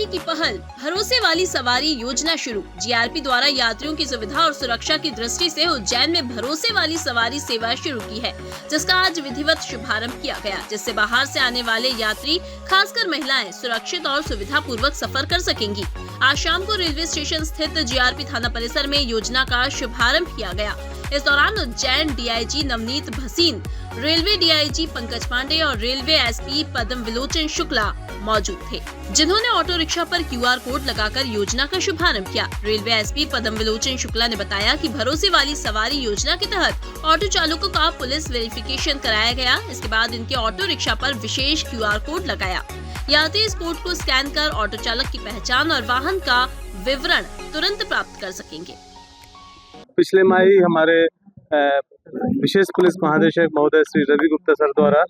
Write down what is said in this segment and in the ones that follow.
की पहल भरोसे वाली सवारी योजना शुरू। जीआरपी द्वारा यात्रियों की सुविधा और सुरक्षा की दृष्टि से उज्जैन में भरोसे वाली सवारी सेवा शुरू की है, जिसका आज विधिवत शुभारंभ किया गया, जिससे बाहर से आने वाले यात्री, खासकर महिलाएं, सुरक्षित और सुविधा पूर्वक सफर कर सकेंगी। आज शाम को रेलवे स्टेशन स्थित जीआरपी थाना परिसर में योजना का शुभारंभ किया गया। इस दौरान Ujjain DIG Navneet Bhasin, railway DIG Pankaj Pandey और रेलवे एसपी पद्म विलोचन शुक्ला मौजूद थे, जिन्होंने ऑटो रिक्शा पर क्यूआर कोड लगाकर योजना का शुभारंभ किया। रेलवे एसपी पद्म विलोचन शुक्ला ने बताया कि भरोसे वाली सवारी योजना के तहत ऑटो चालकों का पुलिस वेरिफिकेशन कराया गया। इसके बाद इनके ऑटो रिक्शा पर विशेष क्यूआर कोड लगाया। यात्री इस कोड को स्कैन कर ऑटो चालक की पहचान और वाहन का विवरण तुरंत प्राप्त कर सकेंगे। पिछले माह ही हमारे विशेष पुलिस महानिदेशक महोदय श्री रवि गुप्ता सर द्वारा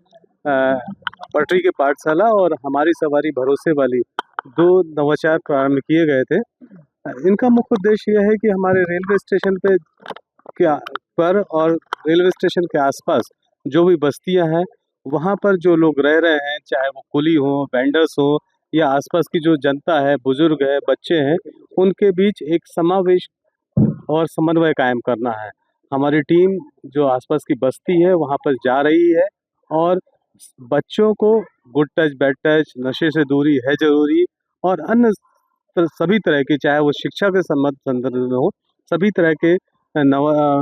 पटरी के पाठशाला और हमारी सवारी भरोसे वाली 2 नवाचार प्रारंभ किए गए थे। इनका मुख्य उद्देश्य यह है कि हमारे रेलवे स्टेशन पर और रेलवे स्टेशन के आसपास जो भी बस्तियां हैं, वहां पर जो लोग रह रहे हैं, चाहे वो कुली हो, वेंडर्स हो या आसपास की जो जनता है, बुजुर्ग है, बच्चे हैं, उनके बीच एक समावेश और समन्वय कायम करना है। हमारी टीम जो आसपास की बस्ती है वहाँ पर जा रही है और बच्चों को गुड टच, बैड टच, नशे से दूरी है ज़रूरी और अन्य सभी तरह के, चाहे वो शिक्षा के संदर्भ में हो, सभी तरह के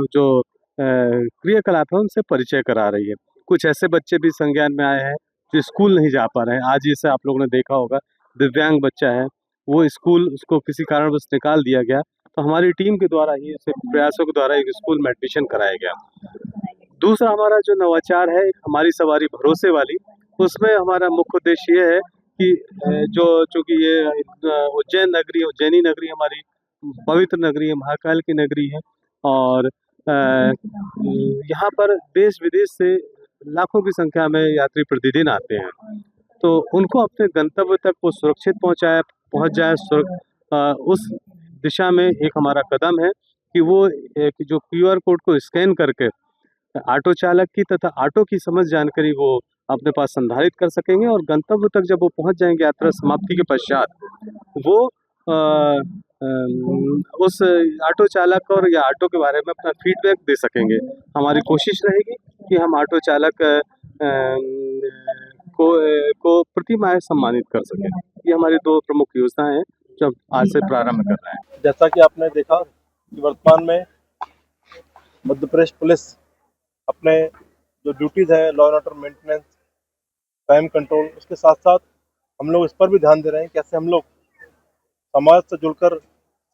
जो क्रियाकलाप है उनसे परिचय करा रही है। कुछ ऐसे बच्चे भी संज्ञान में आए हैं जो स्कूल नहीं जा पा रहे हैं। आज जैसे आप लोगों ने देखा होगा, दिव्यांग बच्चा है, वो स्कूल उसको किसी कारणवश निकाल दिया गया, तो हमारी टीम के द्वारा ही, ऐसे प्रयासों के द्वारा एक स्कूल में एडमिशन कराया गया। दूसरा हमारा जो नवाचार है, हमारी सवारी भरोसे वाली, उसमें हमारा मुख्य उद्देश्य ये है कि चूँकि ये उज्जैनी नगरी हमारी पवित्र नगरी है, महाकाल की नगरी है और यहाँ पर देश विदेश से लाखों की संख्या में यात्री प्रतिदिन आते हैं, तो उनको अपने गंतव्य तक वो सुरक्षित पहुँच जाए। उस दिशा में एक हमारा कदम है कि वो जो क्यूआर कोड को स्कैन करके ऑटो चालक की तथा ऑटो की समस्त जानकारी वो अपने पास संधारित कर सकेंगे और गंतव्य तक जब वो पहुंच जाएंगे यात्रा समाप्ति के पश्चात, वो उस ऑटो चालक और या ऑटो के बारे में अपना फीडबैक दे सकेंगे। हमारी कोशिश रहेगी कि हम ऑटो चालक को प्रति माह सम्मानित कर सकें। ये हमारी 2 प्रमुख योजनाएं हैं जो आज से प्रारंभ कर रहे हैं। जैसा कि आपने देखा कि वर्तमान में मध्य प्रदेश पुलिस अपने जो ड्यूटीज़ है, law and order maintenance, crime control, उसके साथ साथ हम लोग इस पर भी ध्यान दे रहे हैं कैसे हम लोग समाज से जुड़कर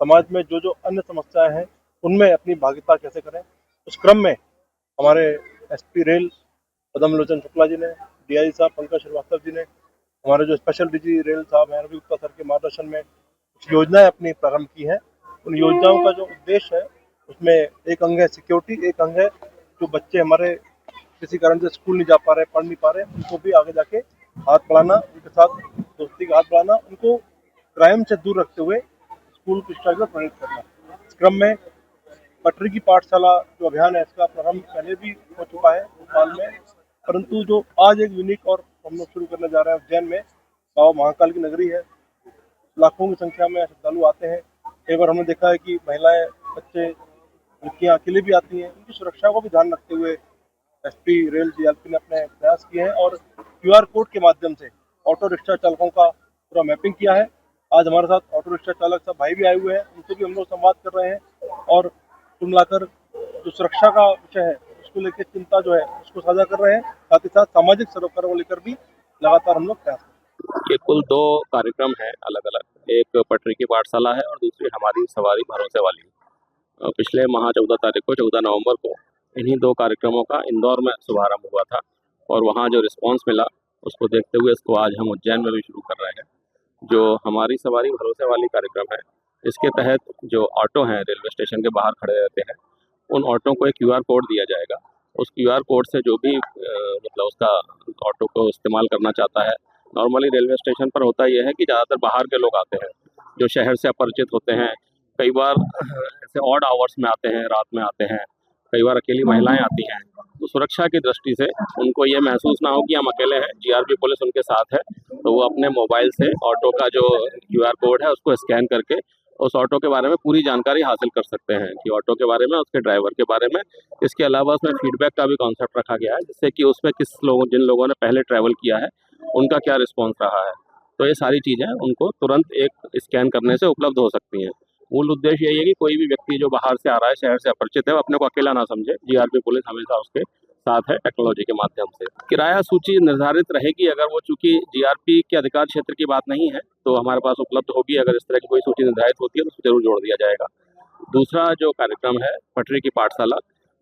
समाज में जो अन्य समस्याएं हैं उनमें अपनी भागीदारी कैसे करें। उस क्रम में हमारे एसपी रेल पद्म लोचन शुक्ला जी ने, डीआईजी साहब पंकज श्रीवास्तव जी ने, हमारे जो स्पेशल डीजी रेल साहब हैं रवि गुप्ता सर के मार्गदर्शन में कुछ योजनाएं अपनी प्रारंभ की हैं। उन योजनाओं का जो उद्देश्य है उसमें एक अंग है सिक्योरिटी, एक अंग है जो बच्चे हमारे किसी कारण से स्कूल नहीं जा पा रहे, पढ़ नहीं पा रहे, उनको भी आगे जाके हाथ बढ़ाना, उनके साथ दोस्ती का हाथ बढ़ाना, उनको क्राइम से दूर रखते हुए स्कूल की शिक्षा को प्रेरित करना। इस क्रम में पटरी की पाठशाला जो अभियान है, इसका प्रारंभ पहले भी हो चुका है भोपाल में, परंतु जो आज एक यूनिक और हम लोग शुरू करने जा रहे हैं उज्जैन में, बाबा महाकाल की नगरी है, लाखों की संख्या में श्रद्धालु आते हैं। कई बार हमने देखा है कि महिलाएं, बच्चे, लड़कियां अकेले भी आती हैं। उनकी सुरक्षा को भी ध्यान रखते हुए एसपी रेल जीआरपी ने अपने प्रयास किए हैं और क्यूआर कोड के माध्यम से ऑटो रिक्शा चालकों का पूरा मैपिंग किया है। आज हमारे साथ ऑटो रिक्शा चालक सब भाई भी आए हुए हैं, उनसे भी हम लोग संवाद कर रहे हैं और कुल मिलाकर जो सुरक्षा का विषय है उसको लेकर चिंता जो है उसको साझा कर रहे हैं। साथ ही साथ सामाजिक सरोकारों को लेकर भी लगातार हम लोग प्रयास कर रहे हैं। ये कुल 2 कार्यक्रम है अलग अलग, एक पटरी की पाठशाला है और दूसरी हमारी सवारी भरोसे वाली। पिछले माह 14 तारीख को, 14 नवंबर को इन्हीं 2 कार्यक्रमों का इंदौर में शुभारंभ हुआ था और वहाँ जो रिस्पांस मिला उसको देखते हुए इसको आज हम उज्जैन में भी शुरू कर रहे हैं। जो हमारी सवारी भरोसे वाली कार्यक्रम है, इसके तहत जो ऑटो हैं रेलवे स्टेशन के बाहर खड़े रहते हैं, उन ऑटो को एक क्यूआर कोड दिया जाएगा। उस क्यूआर कोड से जो भी मतलब उसका ऑटो को इस्तेमाल करना चाहता है, नॉर्मली रेलवे स्टेशन पर होता यह है कि ज़्यादातर बाहर के लोग आते हैं जो शहर से अपरिचित होते हैं, कई बार ऐसे ऑड आवर्स में आते हैं, रात में आते हैं, कई बार अकेली महिलाएं आती हैं, तो सुरक्षा की दृष्टि से उनको ये महसूस ना हो कि हम अकेले हैं, जीआरपी पुलिस उनके साथ है, तो वो अपने मोबाइल से ऑटो का जो क्यूआर कोड है उसको स्कैन करके उस ऑटो के बारे में पूरी जानकारी हासिल कर सकते हैं कि ऑटो के बारे में, उसके ड्राइवर के बारे में। इसके अलावा उसमें फीडबैक का भी कॉन्सेप्ट रखा गया है, जिससे कि उसमें जिन लोगों ने पहले ट्रैवल किया है उनका क्या रिस्पॉन्स रहा है। तो ये सारी चीज़ें उनको तुरंत एक स्कैन करने से उपलब्ध हो सकती हैं। मूल उद्देश्य यही है कि कोई भी व्यक्ति जो बाहर से आ रहा है, शहर से अपरिचित है, वो अपने को अकेला ना समझे। जीआरपी पुलिस हमेशा उसके साथ है टेक्नोलॉजी के माध्यम से। किराया सूची निर्धारित रहेगी, अगर वो चूंकि जीआरपी के अधिकार क्षेत्र की बात नहीं है तो हमारे पास उपलब्ध होगी। अगर इस तरह की कोई सूची निर्धारित होती है तो उसको जरूर जोड़ दिया जाएगा। दूसरा जो कार्यक्रम है पटरी की पाठशाला,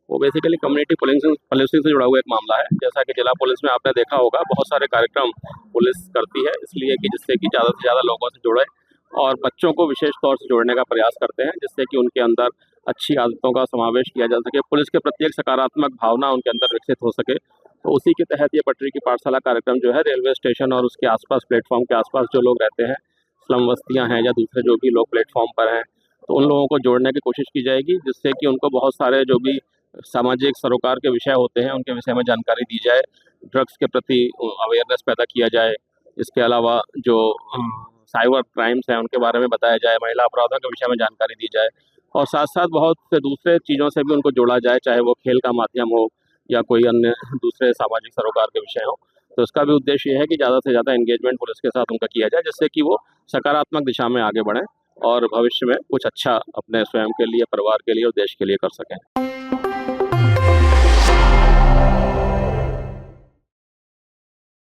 वो बेसिकली कम्युनिटी पुलिसिंग से जुड़ा हुआ एक मामला है। जैसा कि जिला पुलिस में आपने देखा होगा, बहुत सारे कार्यक्रम पुलिस करती है इसलिए कि जिससे कि ज़्यादा से ज़्यादा लोगों से जुड़े और बच्चों को विशेष तौर से जोड़ने का प्रयास करते हैं, जिससे कि उनके अंदर अच्छी आदतों का समावेश किया जा सके, पुलिस के प्रति एक सकारात्मक भावना उनके अंदर विकसित हो सके। तो उसी के तहत ये पटरी की पाठशाला कार्यक्रम जो है रेलवे स्टेशन और उसके आसपास प्लेटफॉर्म के आसपास जो लोग रहते हैं, स्लम बस्तियाँ हैं या दूसरे जो भी लोग प्लेटफॉर्म पर हैं, तो उन लोगों को जोड़ने की कोशिश की जाएगी, जिससे कि उनको बहुत सारे जो भी सामाजिक सरोकार के विषय होते हैं उनके विषय में जानकारी दी जाए, ड्रग्स के प्रति अवेयरनेस पैदा किया जाए। इसके अलावा जो साइबर क्राइम्स हैं उनके बारे में बताया जाए, महिला अपराधों के विषय में जानकारी दी जाए और साथ साथ बहुत से दूसरे चीज़ों से भी उनको जोड़ा जाए, चाहे वो खेल का माध्यम हो या कोई अन्य दूसरे सामाजिक सरोकार के विषय हो। तो इसका भी उद्देश्य ये है कि ज़्यादा से ज़्यादा एंगेजमेंट पुलिस के साथ उनका किया जाए, जिससे कि वो सकारात्मक दिशा में आगे बढ़ें और भविष्य में कुछ अच्छा अपने स्वयं के लिए, परिवार के लिए और देश के लिए कर सकें।